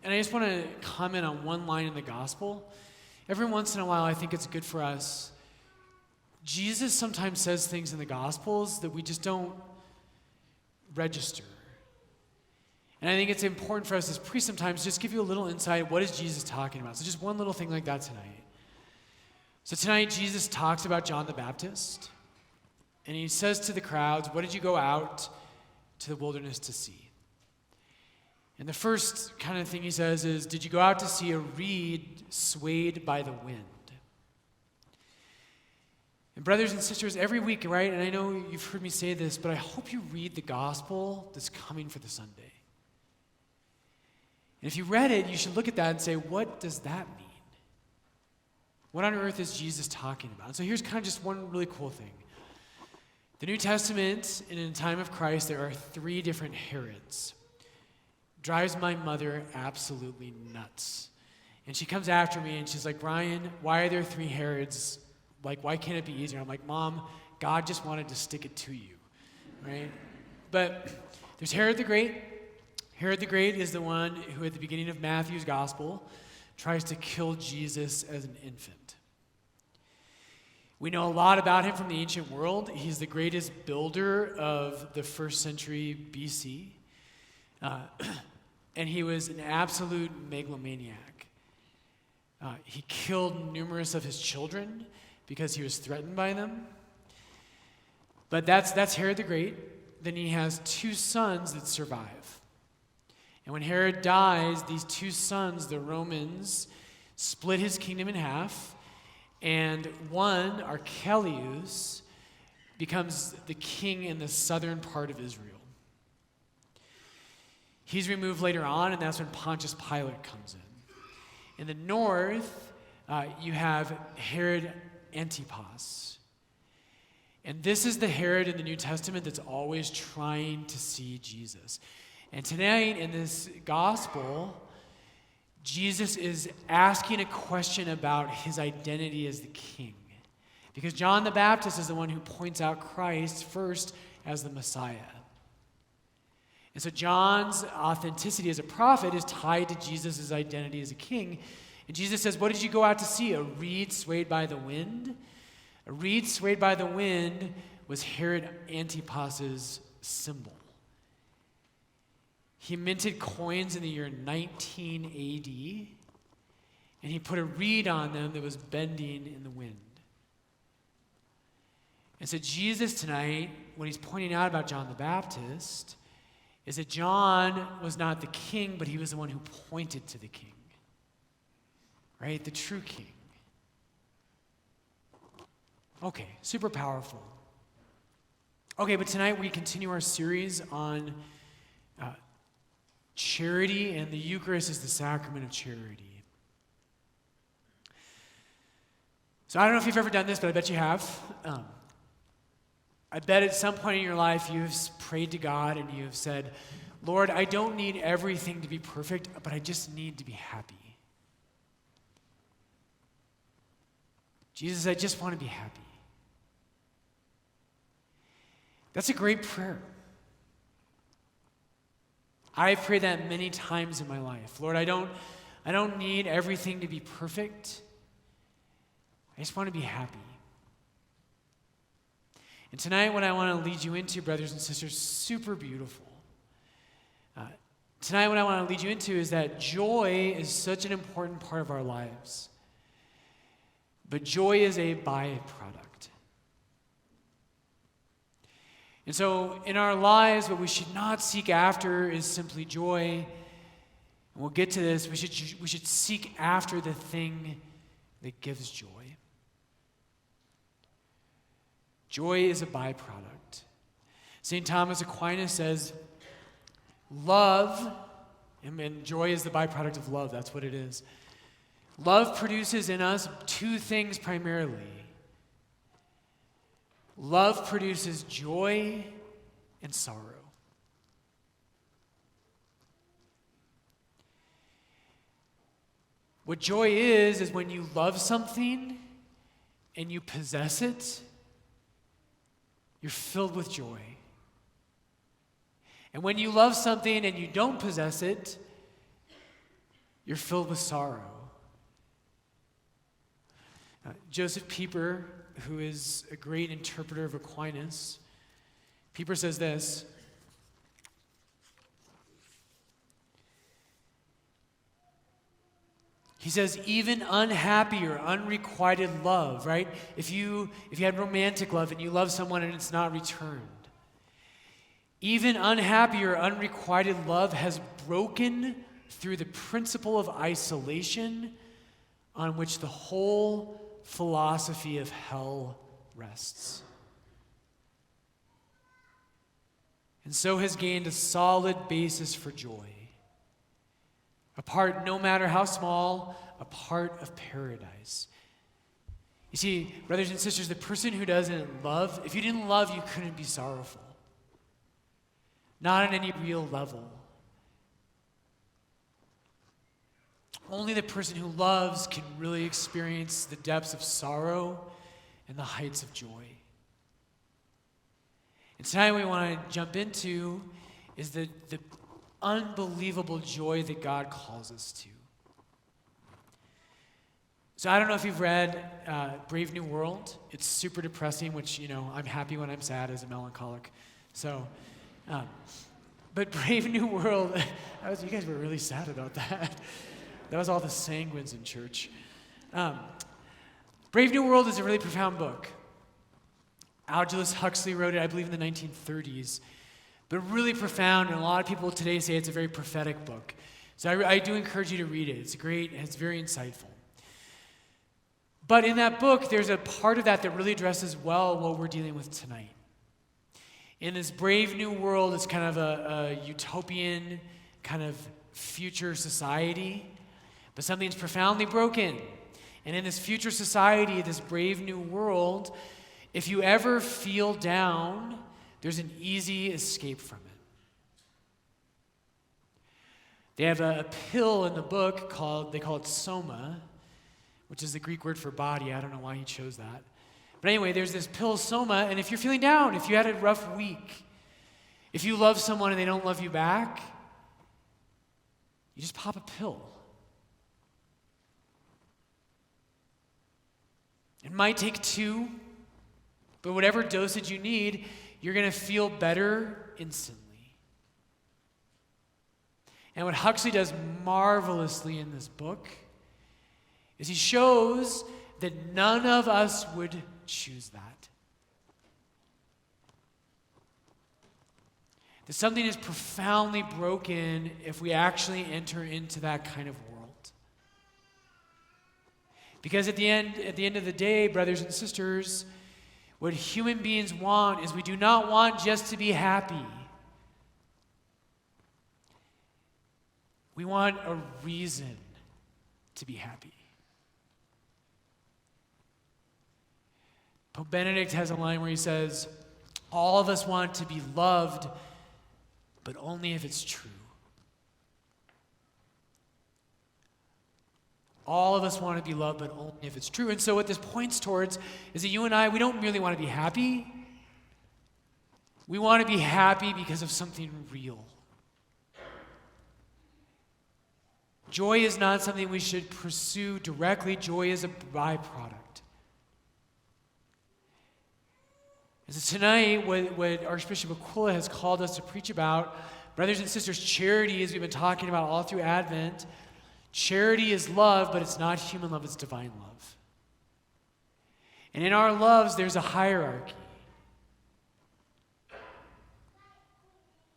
And I just want to comment on one line in the gospel. Every once in a while, I think it's good for us. Jesus sometimes says things in the gospels that we just don't register. And I think it's important for us as priests sometimes just give you a little insight. What is Jesus talking about? So just one little thing like that tonight. So tonight, Jesus talks about John the Baptist. And he says to the crowds, what did you go out to the wilderness to see? And the first kind of thing he says is, did you go out to see a reed swayed by the wind? And brothers and sisters, every week, right, and I know you've heard me say this, but I hope you read the gospel that's coming for the Sunday. And if you read it, you should look at that and say, what does that mean? What on earth is Jesus talking about? And so here's kind of just one really cool thing. The New Testament, in the time of Christ, there are 3 different Herods. Drives my mother absolutely nuts. And she comes after me and she's like, Brian, why are there 3 Herods? Like, why can't it be easier? I'm like, Mom, God just wanted to stick it to you, right? But there's Herod the Great. Herod the Great is the one who at the beginning of Matthew's gospel tries to kill Jesus as an infant. We know a lot about him from the ancient world. He's the greatest builder of the 1st century BC. And he was an absolute megalomaniac. He killed numerous of his children because he was threatened by them. But that's Herod the Great. Then he has 2 sons that survive. And when Herod dies, these 2 sons, the Romans, split his kingdom in half. And one, Archelaus, becomes the king in the southern part of Israel. He's removed later on, and that's when Pontius Pilate comes in. In the north, you have Herod Antipas. And this is the Herod in the New Testament that's always trying to see Jesus. And tonight in this gospel, Jesus is asking a question about his identity as the king. Because John the Baptist is the one who points out Christ first as the Messiah. And so John's authenticity as a prophet is tied to Jesus' identity as a king. And Jesus says, what did you go out to see? A reed swayed by the wind? A reed swayed by the wind was Herod Antipas's symbol. He minted coins in the year 19 AD, and he put a reed on them that was bending in the wind. And so Jesus tonight, what he's pointing out about John the Baptist, is that John was not the king, but he was the one who pointed to the king. Right? The true king. Okay, super powerful. Okay, but tonight we continue our series on charity, and the Eucharist is the sacrament of charity. So I don't know if you've ever done this, but I bet you have. I bet at some point in your life you've prayed to God and you have said, Lord, I don't need everything to be perfect, but I just need to be happy. Jesus, I just want to be happy. That's a great prayer. I've prayed that many times in my life. Lord, I don't need everything to be perfect. I just want to be happy. And tonight, what I want to lead you into, brothers and sisters, super beautiful. Tonight, what I want to lead you into is that joy is such an important part of our lives. But joy is a byproduct. And so in our lives, what we should not seek after is simply joy. And we'll get to this. We should seek after the thing that gives joy. Joy is a byproduct. St. Thomas Aquinas says, love, and joy is the byproduct of love. That's what it is. Love produces in us 2 things primarily. Love produces joy and sorrow. What joy is when you love something and you possess it, you're filled with joy. And when you love something and you don't possess it, you're filled with sorrow. Joseph Pieper, who is a great interpreter of Aquinas, Pieper says this: he says, even unhappy or unrequited love, right? If you had romantic love and you love someone and it's not returned, even unhappy or unrequited love has broken through the principle of isolation on which the whole philosophy of hell rests. And so has gained a solid basis for joy. A part, no matter how small, a part of paradise. You see, brothers and sisters, the person who doesn't love, if you didn't love, you couldn't be sorrowful. Not on any real level. Only the person who loves can really experience the depths of sorrow and the heights of joy. And tonight what we want to jump into is the unbelievable joy that God calls us to. So I don't know if you've read Brave New World. It's super depressing, which, I'm happy when I'm sad as a melancholic. So, but Brave New World, you guys were really sad about that. That was all the sanguines in church. Brave New World is a really profound book. Aldous Huxley wrote it, I believe, in the 1930s. But really profound, and a lot of people today say it's a very prophetic book. So I do encourage you to read it. It's great, it's very insightful. But in that book, there's a part of that really addresses well what we're dealing with tonight. In this Brave New World, it's kind of a utopian kind of future society, but something's profoundly broken. And in this future society, this Brave New World, if you ever feel down, there's an easy escape from it. They have a pill in the book they call it soma, which is the Greek word for body. I don't know why he chose that. But anyway, there's this pill soma, and if you're feeling down, if you had a rough week, if you love someone and they don't love you back, you just pop a pill. It might take 2, but whatever dosage you need, you're going to feel better instantly. And what Huxley does marvelously in this book is he shows that none of us would choose that. That something is profoundly broken if we actually enter into that kind of world. Because at the end of the day, brothers and sisters, what human beings want is we do not want just to be happy. We want a reason to be happy. Pope Benedict has a line where he says, all of us want to be loved, but only if it's true. All of us want to be loved, but only if it's true. And so what this points towards is that you and I, we don't merely want to be happy. We want to be happy because of something real. Joy is not something we should pursue directly. Joy is a byproduct. And so tonight, what Archbishop Aquila has called us to preach about, brothers and sisters, charity, as we've been talking about all through Advent, charity is love, but it's not human love, it's divine love. And in our loves, there's a hierarchy.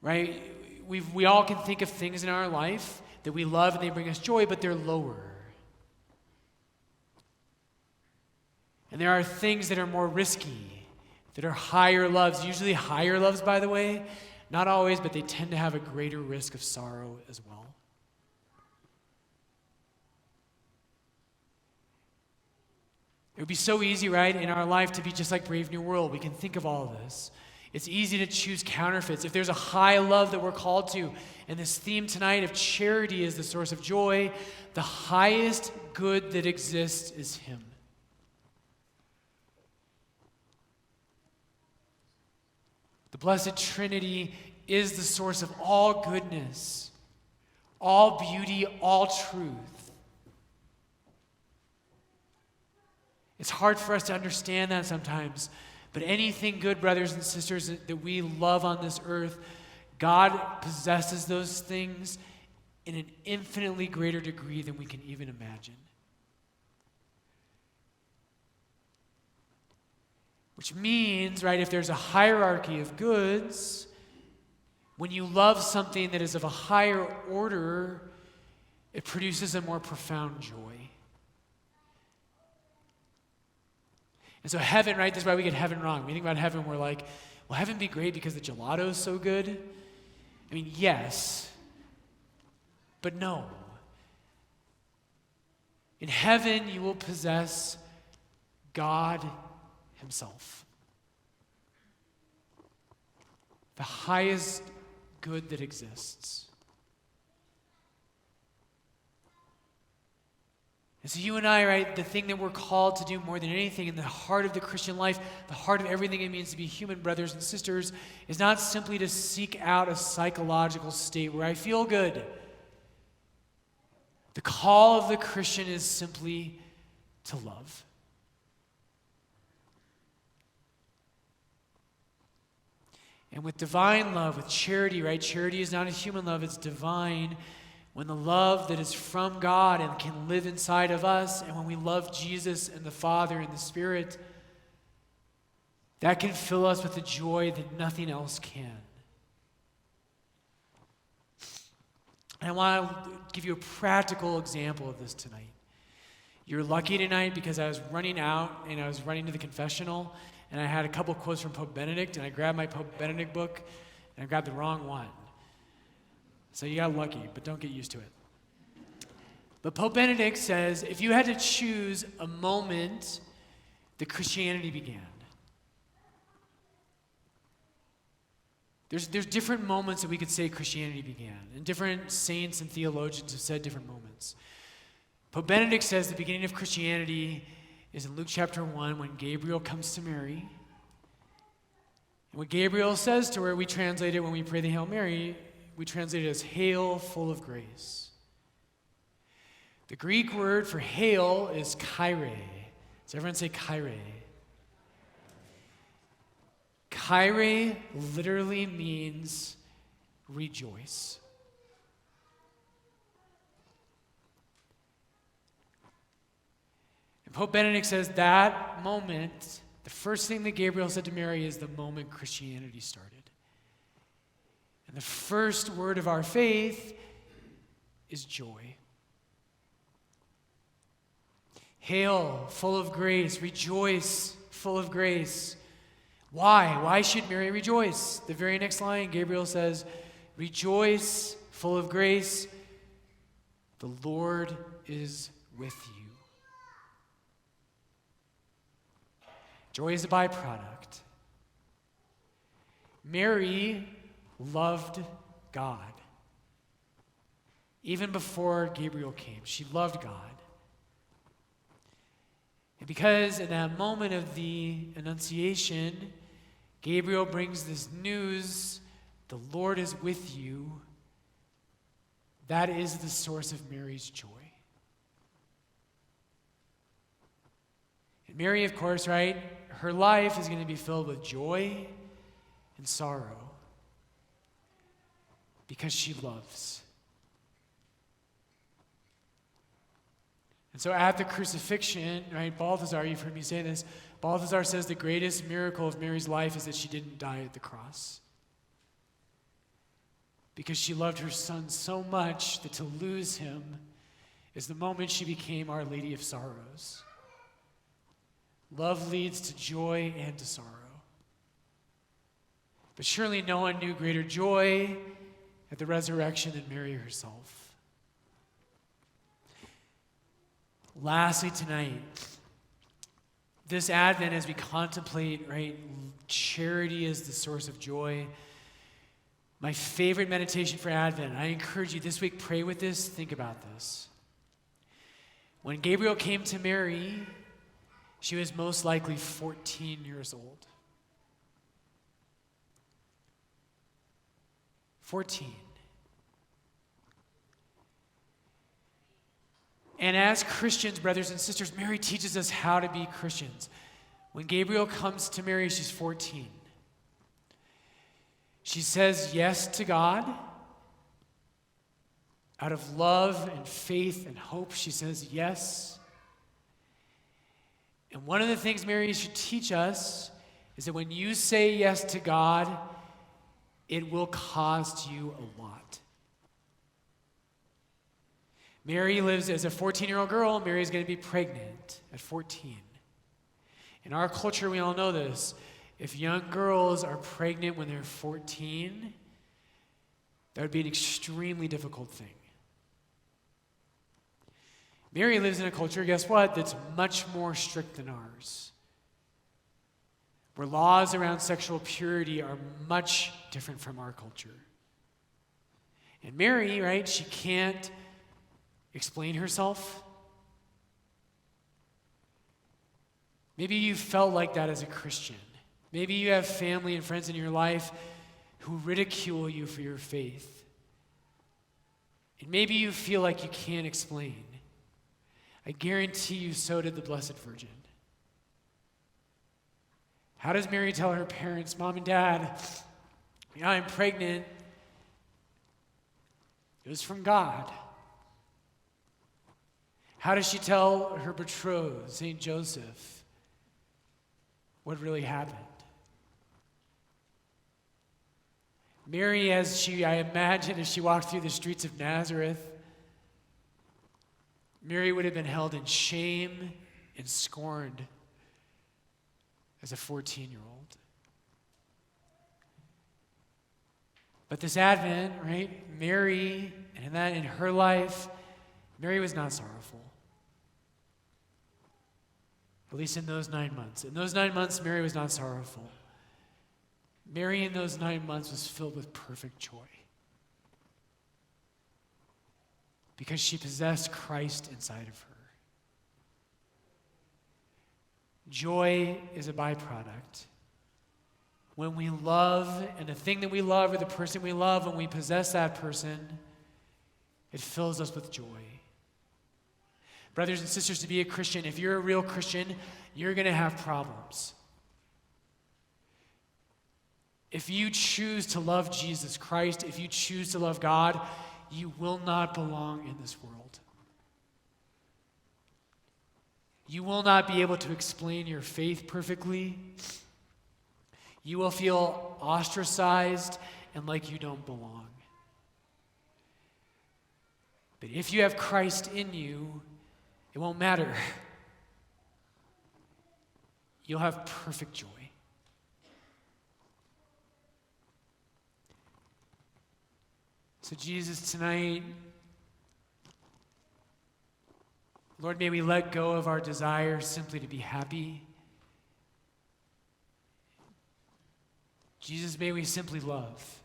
Right? We all can think of things in our life that we love and they bring us joy, but they're lower. And there are things that are more risky, that are higher loves. Usually higher loves, by the way, not always, but they tend to have a greater risk of sorrow as well. It would be so easy, right, in our life to be just like Brave New World. We can think of all of this. It's easy to choose counterfeits. If there's a high love that we're called to, and this theme tonight of charity is the source of joy, the highest good that exists is Him. The Blessed Trinity is the source of all goodness, all beauty, all truth. It's hard for us to understand that sometimes, but anything good, brothers and sisters, that we love on this earth, God possesses those things in an infinitely greater degree than we can even imagine. Which means, right, if there's a hierarchy of goods, when you love something that is of a higher order, it produces a more profound joy. And so heaven, right, this is why we get heaven wrong. When we think about heaven, we're like, will heaven be great because the gelato is so good? I mean, yes, but no. In heaven, you will possess God himself. The highest good that exists. And so you and I, right, the thing that we're called to do more than anything in the heart of the Christian life, the heart of everything it means to be human, brothers and sisters, is not simply to seek out a psychological state where I feel good. The call of the Christian is simply to love. And with divine love, with charity, right? Charity is not a human love, it's divine. When the love that is from God and can live inside of us, and when we love Jesus and the Father and the Spirit, that can fill us with a joy that nothing else can. And I want to give you a practical example of this tonight. You're lucky tonight because I was running out and I was running to the confessional, and I had a couple quotes from Pope Benedict, and I grabbed my Pope Benedict book, and I grabbed the wrong one. So you got lucky, but don't get used to it. But Pope Benedict says, if you had to choose a moment that Christianity began, there's different moments that we could say Christianity began, and different saints and theologians have said different moments. Pope Benedict says the beginning of Christianity is in Luke chapter 1 when Gabriel comes to Mary. And what Gabriel says to her, we translate it when we pray the Hail Mary, we translate it as hail, full of grace. The Greek word for hail is kyrie. Does everyone say kyrie? Kyrie literally means rejoice. And Pope Benedict says that moment, the first thing that Gabriel said to Mary is the moment Christianity started. And the first word of our faith is joy. Hail, full of grace, rejoice, full of grace. Why? Why should Mary rejoice? The very next line, Gabriel says, rejoice, full of grace, the Lord is with you. Joy is a byproduct. Mary loved God. Even before Gabriel came, she loved God. And because in that moment of the Annunciation, Gabriel brings this news, the Lord is with you, that is the source of Mary's joy. And Mary, of course, right, her life is going to be filled with joy and sorrow because she loves. And so at the crucifixion, right, Balthasar, you've heard me say this, Balthasar says the greatest miracle of Mary's life is that she didn't die at the cross. Because she loved her son so much that to lose him is the moment she became Our Lady of Sorrows. Love leads to joy and to sorrow. But surely no one knew greater joy at the resurrection than Mary herself. Lastly tonight, this Advent as we contemplate, right, charity is the source of joy. My favorite meditation for Advent, I encourage you this week, pray with this, think about this. When Gabriel came to Mary, she was most likely 14 years old. 14. And as Christians, brothers and sisters, Mary teaches us how to be Christians. When Gabriel comes to Mary, she's 14. She says yes to God. Out of love and faith and hope, she says yes. And one of the things Mary should teach us is that when you say yes to God, it will cost you a lot. Mary lives as a 14-year-old girl. Mary is going to be pregnant at 14. In our culture, we all know this. If young girls are pregnant when they're 14, that would be an extremely difficult thing. Mary lives in a culture, guess what, that's much more strict than ours, where laws around sexual purity are much different from our culture. And Mary, right, she can't explain herself. Maybe you felt like that as a Christian. Maybe you have family and friends in your life who ridicule you for your faith. And maybe you feel like you can't explain. I guarantee you so did the Blessed Virgin. How does Mary tell her parents, Mom and Dad, I'm pregnant? It was from God. How does she tell her betrothed, St. Joseph, what really happened? Mary, I imagine, as she walked through the streets of Nazareth, Mary would have been held in shame and scorned as a 14-year-old. But this Advent, right, Mary, and that in her life, Mary was not sorrowful. At least in those 9 months. In those 9 months, Mary was not sorrowful. Mary in those 9 months was filled with perfect joy. Because she possessed Christ inside of her. Joy is a byproduct. When we love, and the thing that we love or the person we love, when we possess that person, it fills us with joy. Brothers and sisters, to be a Christian, if you're a real Christian, you're going to have problems. If you choose to love Jesus Christ, if you choose to love God, you will not belong in this world. You will not be able to explain your faith perfectly. You will feel ostracized and like you don't belong. But if you have Christ in you, it won't matter. You'll have perfect joy. So Jesus, tonight, Lord, may we let go of our desire simply to be happy. Jesus, may we simply love.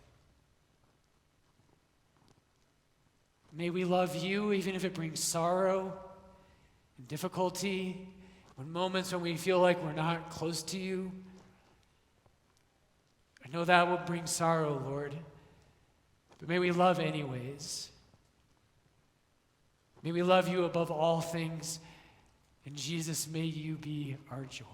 May we love you even if it brings sorrow and difficulty, when moments when we feel like we're not close to you. I know that will bring sorrow, Lord. But may we love anyways. May we love you above all things. And Jesus, may you be our joy.